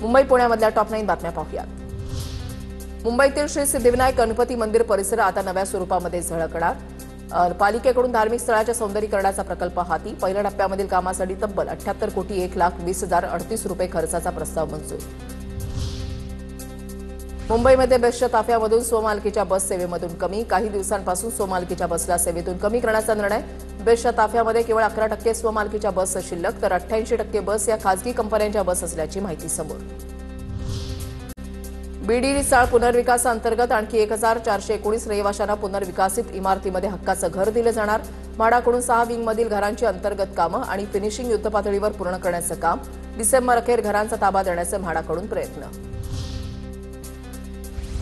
Mumbai पुण्यामधल्या top 9 बातम्या पाहूयात। मुंबईतील श्री सिद्धिविनायक गणपती मंदिर परिसर आता नव्या स्वरूपामध्ये झळकणार। पालिकेकडून धार्मिक स्थळाच्या सौंदर्यीकरणाचा प्रकल्प हाती। पहिल्या टप्प्यामधील कामासाठी तब्बल 78 कोटी 1,20,038 रुपये खर्चाचा प्रस्ताव मंजूर। मुंबईमध्ये बेस्टच्या ताफ्यामधून स्वमालकीच्या बस सेवेमधून कमी। काही दिवसांपासून स्वमालकीच्या बसला सेवेतून कमी करण्याचा निर्णय। बेस्टच्या ताफ्यामध्ये केवळ 11% स्वमालकीच्या बस शिल्लक, तर 88% बस या खासगी कंपन्यांच्या बस असल्याची माहिती समोर। बीडी चाळ पुनर्विकासाअंतर्गत आणखी 1,419 रहिवाशांना पुनर्विकसित इमारतीमध्ये हक्काचं घर दिलं जाणार। म्हाडाकडून 6 विंगमधील घरांची अंतर्गत कामं आणि फिनिशिंग युद्धपातळीवर पूर्ण करण्याचं काम। डिसेंबर अखेर घरांचा ताबा देण्याचे म्हाडाकडून प्रयत्न।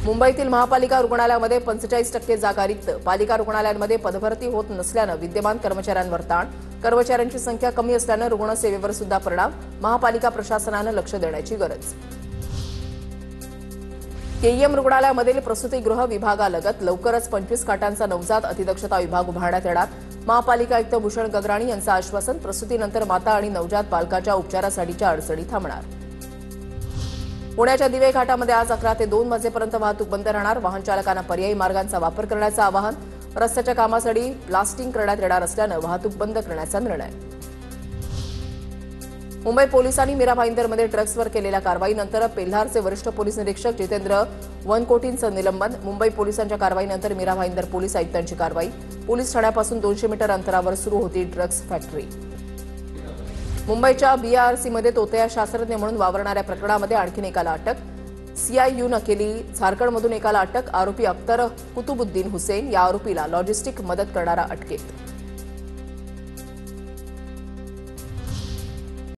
मुंबईतील महापालिका रुग्णालयामध्ये 45% जागा रिक्त। पालिका रुग्णालयांमध्ये पदभरती होत नसल्यानं विद्यमान कर्मचाऱ्यांवर ताण। कर्मचाऱ्यांची संख्या कमी असल्यानं रुग्णसेवेवर सुद्धा परिणाम। महापालिका प्रशासनानं लक्ष देण्याची गरज। केईएम रुग्णालयामधील प्रसूतीगृह विभागालगत लवकरच 25 खाटांचा नवजात अतिदक्षता विभाग उभारण्यात येणार। महापालिका आयुक्त भूषण गगराणी यांचं आश्वासन। प्रसूतीनंतर माता आणि नवजात बालकाच्या उपचारासाठीच्या अडचणी थांबणार। पुण्याच्या दिवे घाटामध्ये आज 11 ते 2 वाजेपर्यंत वाहतूक बंद राहणार। वाहन चालकांना पर्यायी मार्गांचा वापर करण्याचं आवाहन। रस्त्याच्या कामासाठी ब्लास्टिंग करण्यात येणार असल्यानं वाहतूक बंद करण्याचा निर्णय। मुंबई पोलिसांनी मीरा भाईंदरमध्ये ड्रग्सवर केलेल्या कारवाईनंतर पेल्हारचे वरिष्ठ पोलीस निरीक्षक जितेंद्र वनकोटींचं निलंबन। मुंबई पोलिसांच्या कारवाईनंतर मीरा भाईंदर पोलीस आयुक्तांची कारवाई। पोलीस ठाण्यापासून 200 मीटर अंतरावर सुरू होती ड्रग्स फॅक्टरी। मुंबईच्या बीआरसीमध्ये तोतया शास्त्रज्ञ म्हणून वावरणाऱ्या प्रकरणामध्ये आणखी एकाला अटक। सीआययूनं केली झारखंडमधून एकाला अटक। आरोपी अख्तर कुतुबुद्दीन हुसेन या आरोपीला लॉजिस्टिक मदत करणारा अटकेत।